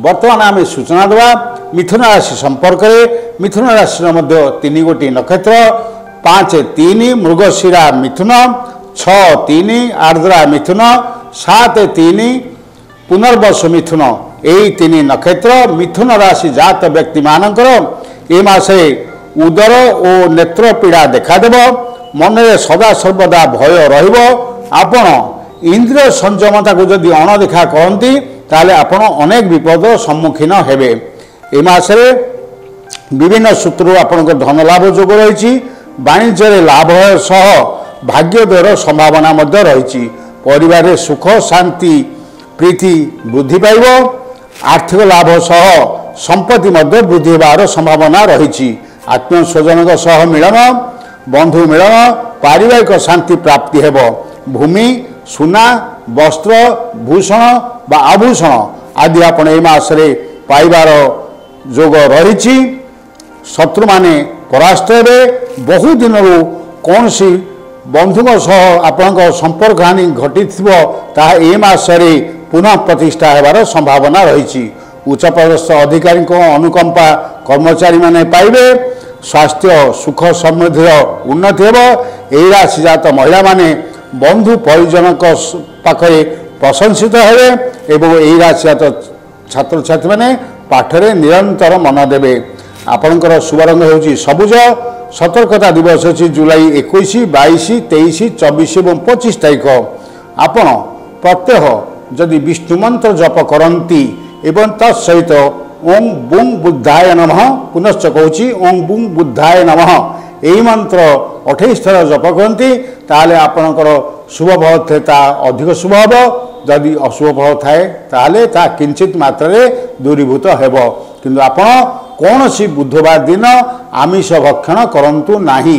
बर्तमान आम सूचना देवा मिथुन राशि संपर्क में। मिथुन राशि तीन गोटी नक्षत्र 5-3 मृगशिरा मिथुन, 6-3 आर्द्रा मिथुन, 7-3 पुनर्वसु मिथुन, यही 3 नक्षत्र मिथुन राशि जात व्यक्ति मानकर ए मासे उदर और नेत्र पीड़ा देखादेव। मन में सदा सर्वदा भय रपण इंद्रिय संयमता को जदि अणदेखा कहती ताले आपण अनेक विपद सम्मुखीन हेबे। ए मासरे विभिन्न सूत्र आपण धन लाभ जोग रही। वाणिज्य लाभ सह भाग्योदयर संभावना मध्य रही। परिवार सुख शांति प्रीति वृद्धि पाइब। आर्थिक लाभ सह संपत्ति मध्य वृद्धि होवार संभावना रही। आत्मीय स्वजन सह मिलन, बंधु मिलन, पारिवारिक शांति प्राप्ति हेब। भूमि सुना वस्त्र भूषण बा आभूषण आदि आपण ए मासरे पाइबार जोग रही। शत्रु माने परास्त हेबे। बहु दिन कौन सी बंधुक सह आपण संपर्क हानि घटी ए मासरे पुनः प्रतिष्ठा हेबार संभावना रही। उच्च पदस्थ अधिकारी अनुकंपा कर्मचारी माने पाइबे। स्वास्थ्य सुख समृद्धि उन्नति हेब। एही राशि जात महिला माने बंधु परिजन पाखे प्रशंसित हेबे एवं एही राशि जात छात्र छात्री माने पाठरे निरंतर मन देबे। आपणकर शुभ रंग होची सबुज। सतर्कता दिवस होची जुलाई 21, 22, 23, 24 और 25 तारीख। आपण प्रत्यह जदि विष्णु मंत्र जप करती एवं तत्सहित ओं बुं बुद्धाय नमः, पुनश्च कहूँ ओं बुं बुद्धाय नमः, यही मंत्र 28 थर जप करती ताले आपणकर शुभ फल थे ता अधिक शुभ हम। जदि अशुभ फल थाए ताले ता किंचित मात्रा दूरीभूत हेब। किंतु आपण कौन सी बुधवार दिन आमिष भक्षण करंतु नाही।